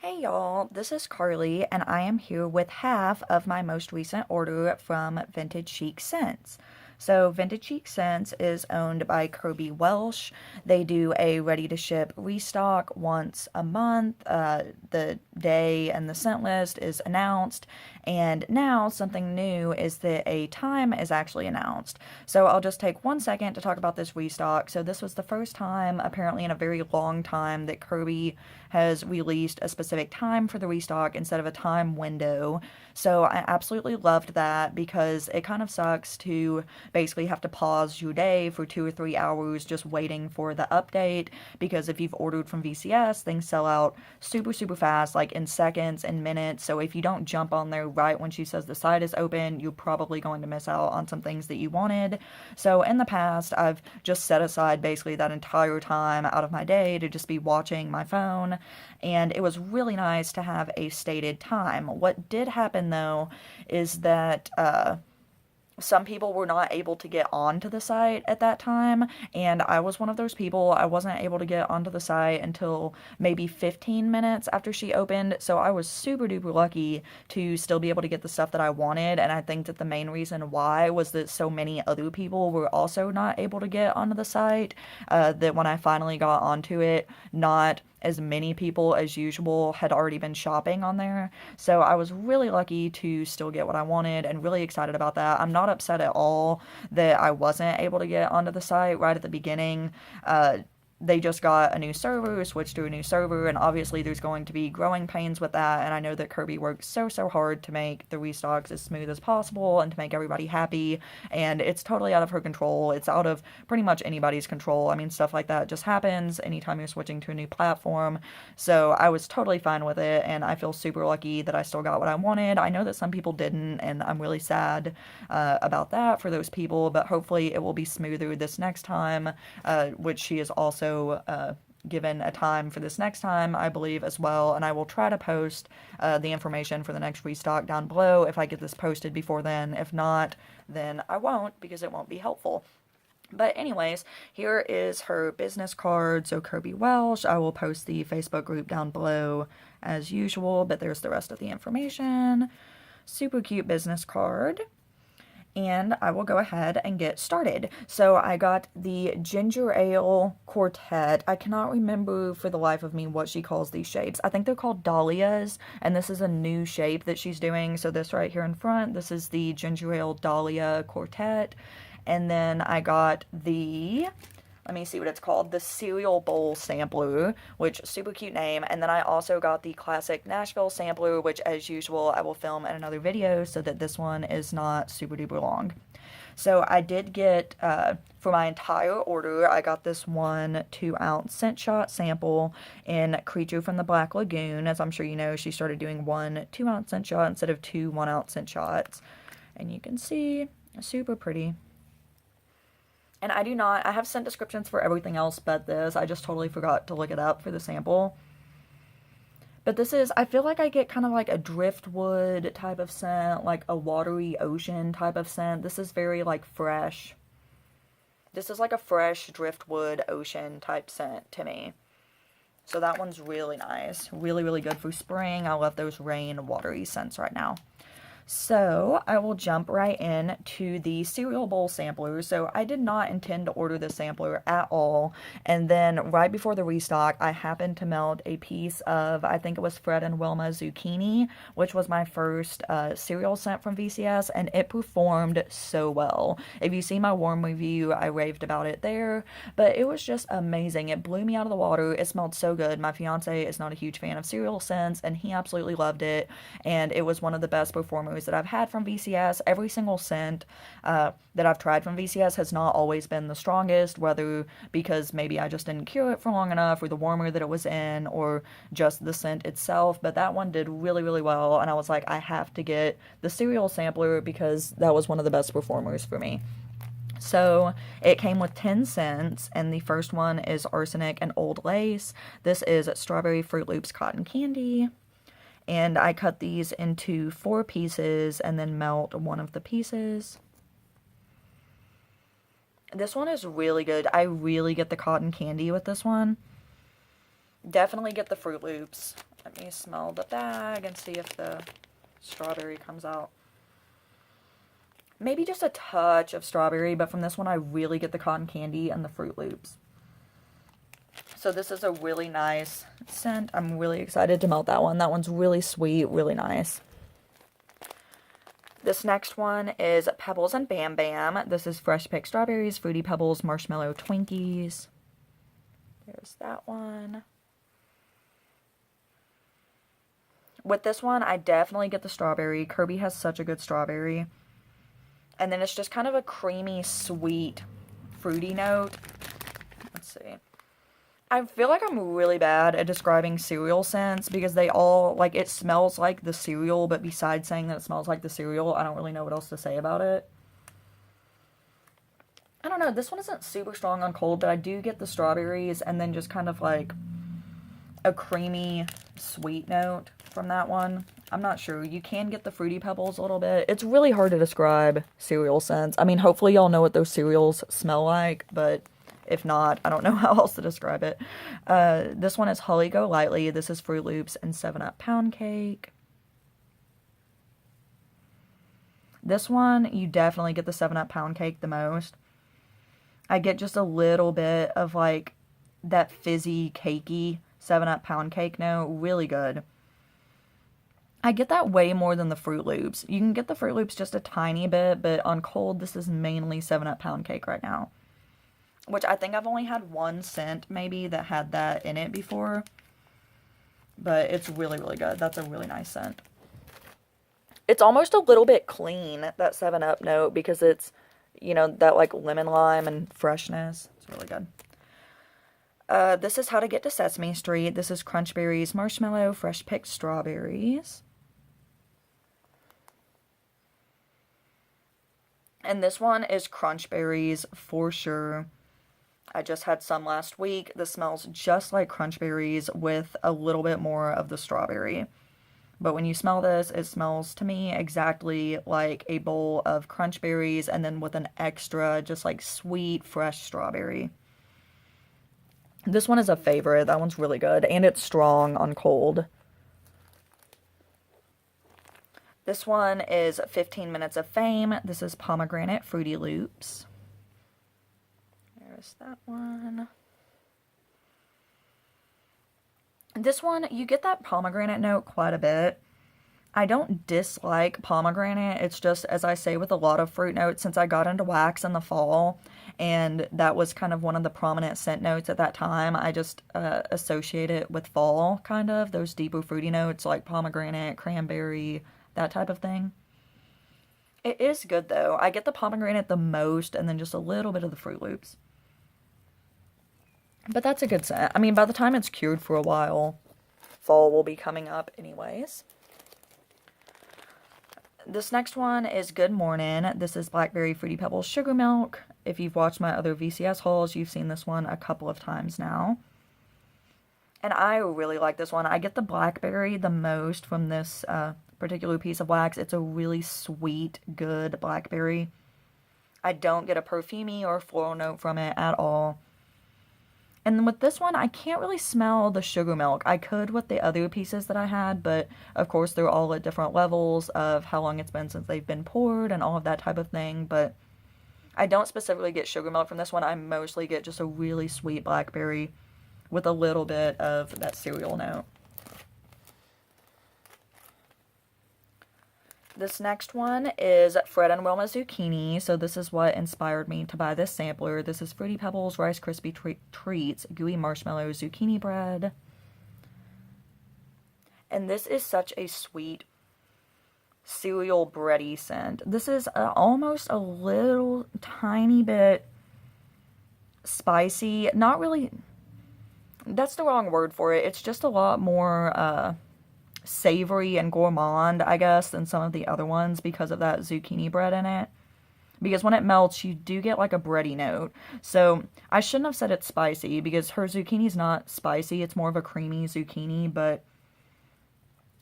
Hey y'all, this is Carly, and I am here with half of my most recent order from Vintage Chic Scents. So, Vintage Chic Scents is owned by Kirby Welsh. They do a ready to ship restock once a month. The day and the scent list is announced, and now something new is that a time is actually announced. So, I'll just take 1 second to talk about this restock. So, this was the first time, apparently, in a very long time, that Kirby has released a specific time for the restock instead of a time window. So I absolutely loved that because it kind of sucks to basically have to pause your day for 2 or 3 hours just waiting for the update, because if you've ordered from VCS, things sell out super, super fast, like in seconds and minutes. So if you don't jump on there right when she says the site is open, you're probably going to miss out on some things that you wanted. So in the past, I've just set aside basically that entire time out of my day to just be watching my phone, and it was really nice to have a stated time. What did happen though is that some people were not able to get onto the site at that time, and I was one of those people. I wasn't able to get onto the site until maybe 15 minutes after she opened, so I was super duper lucky to still be able to get the stuff that I wanted. And I think that the main reason why was that so many other people were also not able to get onto the site, that when I finally got onto it, not as many people as usual had already been shopping on there. So I was really lucky to still get what I wanted and really excited about that. I'm not upset at all that I wasn't able to get onto the site right at the beginning. They just got a new server, switched to a new server, and obviously there's going to be growing pains with that. And I know that Kirby works so, so hard to make the restocks as smooth as possible and to make everybody happy. And it's totally out of her control. It's out of pretty much anybody's control. I mean, stuff like that just happens anytime you're switching to a new platform. So I was totally fine with it, and I feel super lucky that I still got what I wanted. I know that some people didn't, and I'm really sad about that for those people, but hopefully it will be smoother this next time, which she is also given a time for this next time, I believe, as well. And I will try to post the information for the next restock down below if I get this posted before then. If not, then I won't, because it won't be helpful. But anyways, here is her business card. So Kirby Welsh, I will post the Facebook group down below as usual, but there's the rest of the information. Super cute business card. And I will go ahead and get started. So I got the ginger ale quartet. I cannot remember for the life of me what she calls these shapes. I think they're called dahlias, and this is a new shape that she's doing. So this right here in front, this is the ginger ale dahlia quartet. And then I got the, let me see what it's called, the cereal bowl sampler, which super cute name. And then I also got the classic Nashville sampler, which as usual I will film in another video so that this one is not super duper long. So I did get, for my entire order, I got this 1 2-ounce scent shot sample in Creature from the Black Lagoon. As I'm sure you know, she started doing 1 2-ounce scent shot instead of 2 1-ounce scent shots. And you can see, super pretty. And I have scent descriptions for everything else but this. I just totally forgot to look it up for the sample. But this is, I feel like I get kind of like a driftwood type of scent, like a watery ocean type of scent. This is very like fresh. This is like a fresh driftwood ocean type scent to me. So that one's really nice. Really, really good for spring. I love those rain watery scents right now. So I will jump right in to the cereal bowl sampler. So I did not intend to order this sampler at all. And then right before the restock, I happened to melt a piece of, I think it was Fred and Wilma zucchini, which was my first cereal scent from VCS, and it performed so well. If you see my warm review, I raved about it there, but it was just amazing. It blew me out of the water. It smelled so good. My fiance is not a huge fan of cereal scents, and he absolutely loved it, and it was one of the best performers that I've had from VCS. Every single scent that I've tried from VCS has not always been the strongest, whether because maybe I just didn't cure it for long enough, or the warmer that it was in, or just the scent itself. But that one did really, really well, and I was like, I have to get the cereal sampler because that was one of the best performers for me. So it came with 10 scents, and the first one is Arsenic and Old Lace. This is Strawberry Fruit Loops Cotton Candy. And I cut these into 4 pieces and then melt one of the pieces. This one is really good. I really get the cotton candy with this one. Definitely get the Fruit Loops. Let me smell the bag and see if the strawberry comes out. Maybe just a touch of strawberry, but from this one I really get the cotton candy and the Fruit Loops. So this is a really nice scent. I'm really excited to melt that one. That one's really sweet, really nice. This next one is Pebbles and Bam Bam. This is fresh picked strawberries, Fruity Pebbles, Marshmallow Twinkies. There's that one. With this one, I definitely get the strawberry. Kirby has such a good strawberry. And then it's just kind of a creamy, sweet, fruity note. Let's see. I feel like I'm really bad at describing cereal scents because they all, like, it smells like the cereal, but besides saying that it smells like the cereal, I don't really know what else to say about it. I don't know, this one isn't super strong on cold, but I do get the strawberries and then just kind of like a creamy, sweet note from that one. I'm not sure. You can get the Fruity Pebbles a little bit. It's really hard to describe cereal scents. I mean, hopefully y'all know what those cereals smell like, but if not, I don't know how else to describe it. This one is Holly Go Lightly. This is Fruit Loops and 7-Up Pound Cake. This one, you definitely get the 7-Up Pound Cake the most. I get just a little bit of, like, that fizzy, cakey 7-Up Pound Cake note. Really good. I get that way more than the Fruit Loops. You can get the Fruit Loops just a tiny bit, but on cold, this is mainly 7-Up Pound Cake right now. Which I think I've only had one scent, maybe, that had that in it before. But it's really, really good. That's a really nice scent. It's almost a little bit clean, that 7-Up note, because it's, you know, that, like, lemon lime and freshness. It's really good. This is How to Get to Sesame Street. This is Crunch Berries, Marshmallow, Fresh Picked Strawberries. And this one is Crunch Berries for sure. I just had some last week. This smells just like Crunch Berries with a little bit more of the strawberry. But when you smell this, it smells to me exactly like a bowl of Crunch Berries and then with an extra just like sweet, fresh strawberry. This one is a favorite. That one's really good. And it's strong on cold. This one is 15 Minutes of Fame. This is Pomegranate Fruity Loops. There's that one. This one, you get that pomegranate note quite a bit. I don't dislike pomegranate. It's just, as I say with a lot of fruit notes, since I got into wax in the fall, and that was kind of one of the prominent scent notes at that time, I just associate it with fall, kind of. Those deeper fruity notes like pomegranate, cranberry, that type of thing. It is good, though. I get the pomegranate the most, and then just a little bit of the Fruit Loops. But that's a good scent. I mean, by the time it's cured for a while, fall will be coming up anyways. This next one is Good Morning. This is Blackberry Fruity Pebbles Sugar Milk. If you've watched my other VCS hauls, you've seen this one a couple of times now. And I really like this one. I get the blackberry the most from this particular piece of wax. It's a really sweet, good blackberry. I don't get a perfumey or floral note from it at all. And with this one, I can't really smell the sugar milk. I could with the other pieces that I had, but of course they're all at different levels of how long it's been since they've been poured and all of that type of thing. But I don't specifically get sugar milk from this one. I mostly get just a really sweet blackberry with a little bit of that cereal note. This next one is Fred and Wilma Zucchini. So this is what inspired me to buy this sampler. This is Fruity Pebbles, Rice Krispie Treats, Gooey Marshmallow, Zucchini Bread. And this is such a sweet cereal bready scent. This is almost a little tiny bit spicy. Not really, that's the wrong word for it. It's just a lot more savory and gourmand, I guess, than some of the other ones because of that zucchini bread in it. Because when it melts, you do get like a bready note. So I shouldn't have said it's spicy because her zucchini's not spicy. It's more of a creamy zucchini, but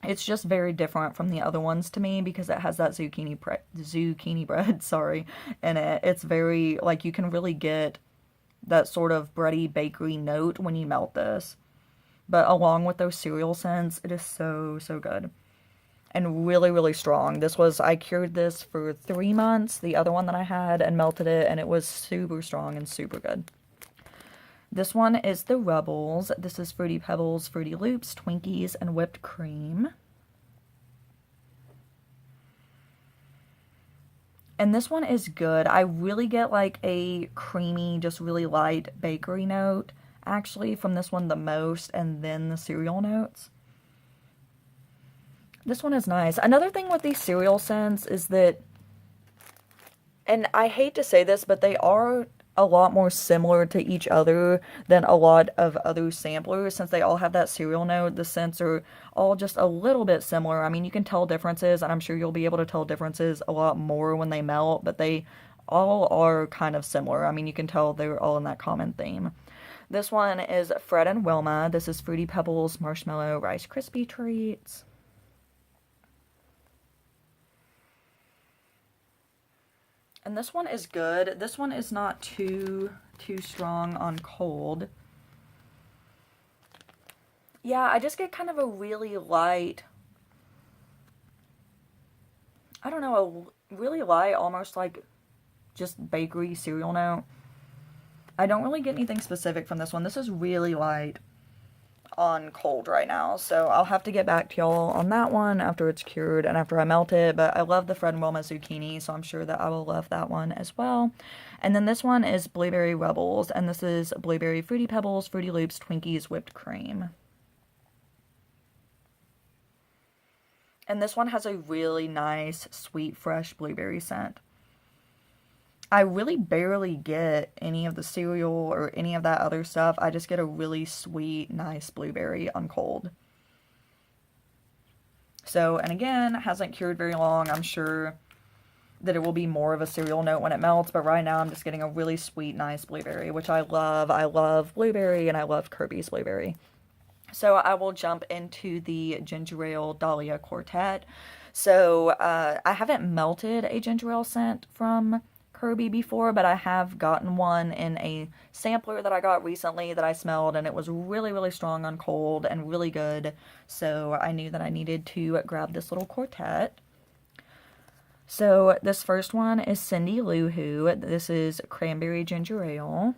it's just very different from the other ones to me because it has that zucchini bread, sorry, in it. It's very, like, you can really get that sort of bready bakery note when you melt this. But along with those cereal scents, it is so, so good. And really, really strong. I cured this for 3 months, the other one that I had, and melted it, and it was super strong and super good. This one is the Rebels. This is Fruity Pebbles, Fruity Loops, Twinkies, and whipped cream. And this one is good. I really get like a creamy, just really light bakery note, actually, from this one the most, and then the cereal notes. This one is nice. Another thing with these cereal scents is that, and I hate to say this, but they are a lot more similar to each other than a lot of other samplers. Since they all have that cereal note, the scents are all just a little bit similar. I mean, you can tell differences, and I'm sure you'll be able to tell differences a lot more when they melt, but they all are kind of similar. I mean, you can tell they're all in that common theme. This one is Fred and Wilma. This is Fruity Pebbles, Marshmallow, Rice Krispie Treats. And this one is good. This one is not too strong on cold. Yeah, I just get kind of a really light, I don't know, a really light, almost like just bakery cereal note. I don't really get anything specific from this one. This is really light on cold right now, so I'll have to get back to y'all on that one after it's cured and after I melt it. But I love the Fred and Wilma zucchini, so I'm sure that I will love that one as well. And then this one is Blueberry Rebels, and this is Blueberry Fruity Pebbles, Fruity Loops, Twinkies, whipped cream. And this one has a really nice, sweet, fresh blueberry scent. I really barely get any of the cereal or any of that other stuff. I just get a really sweet, nice blueberry on cold. So, and again, hasn't cured very long. I'm sure that it will be more of a cereal note when it melts, but right now I'm just getting a really sweet, nice blueberry, which I love. I love blueberry, and I love Kirby's blueberry. So I will jump into the ginger ale Dahlia Quartet. So I haven't melted a ginger ale scent from Kirby before, but I have gotten one in a sampler that I got recently that I smelled, and it was really, really strong on cold and really good. So I knew that I needed to grab this little quartet. So this first one is Cindy Lou Who. This is cranberry ginger ale.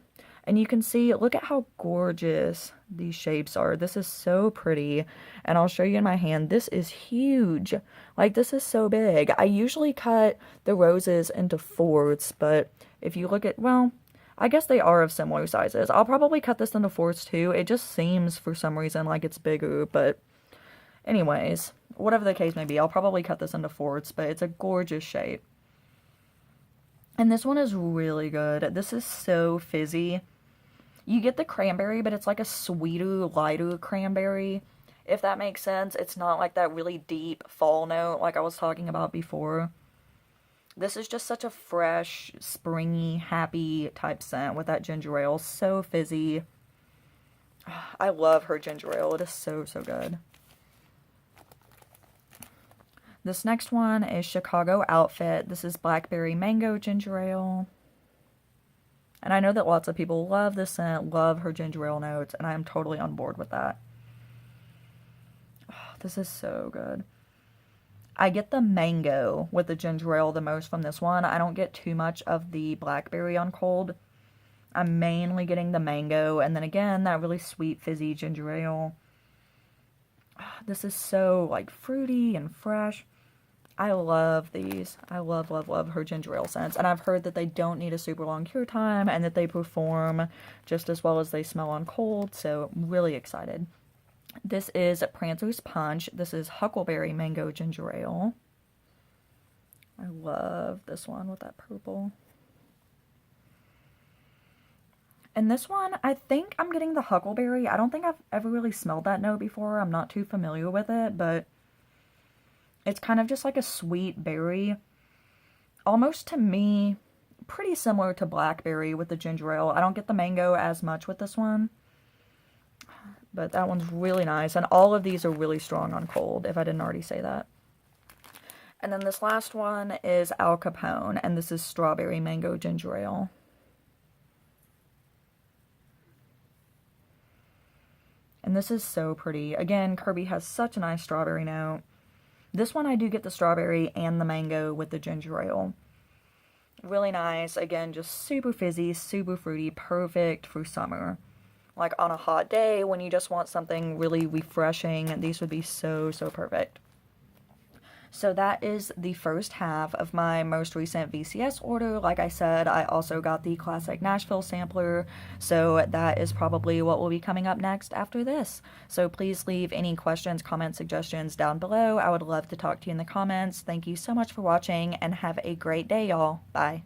And you can see, look at how gorgeous these shapes are. This is so pretty. And I'll show you in my hand. This is huge. Like, this is so big. I usually cut the roses into fourths, but if you look at, well, I guess they are of similar sizes. I'll probably cut this into fourths too. It just seems, for some reason, like it's bigger, but anyways, whatever the case may be, I'll probably cut this into fourths, but it's a gorgeous shape. And this one is really good. This is so fizzy. You get the cranberry, but it's like a sweeter, lighter cranberry, if that makes sense. It's not like that really deep fall note like I was talking about before. This is just such a fresh, springy, happy type scent with that ginger ale. So fizzy. I love her ginger ale. It is so, so good. This next one is Chicago Outfit. This is Blackberry Mango Ginger Ale. And I know that lots of people love this scent, love her ginger ale notes, and I am totally on board with that. Oh, this is so good. I get the mango with the ginger ale the most from this one. I don't get too much of the blackberry on cold. I'm mainly getting the mango, and then again, that really sweet, fizzy ginger ale. Oh, this is so, like, fruity and fresh. I love these. I love, love, love her ginger ale scents. And I've heard that they don't need a super long cure time and that they perform just as well as they smell on cold. So I'm really excited. This is Prancer's Punch. This is Huckleberry Mango Ginger Ale. I love this one with that purple. And this one, I think I'm getting the Huckleberry. I don't think I've ever really smelled that note before. I'm not too familiar with it, but it's kind of just like a sweet berry. Almost to me, pretty similar to blackberry with the ginger ale. I don't get the mango as much with this one. But that one's really nice. And all of these are really strong on cold, if I didn't already say that. And then this last one is Al Capone. And this is Strawberry Mango Ginger Ale. And this is so pretty. Again, Kirby has such a nice strawberry note. This one I do get the strawberry and the mango with the ginger ale. Really nice. Again, just super fizzy, super fruity, perfect for summer. Like on a hot day when you just want something really refreshing, these would be so, so perfect. So that is the first half of my most recent VCS order. Like I said, I also got the classic Nashville sampler, so that is probably what will be coming up next after this. So please leave any questions, comments, suggestions down below. I would love to talk to you in the comments. Thank you so much for watching, and have a great day, y'all. Bye.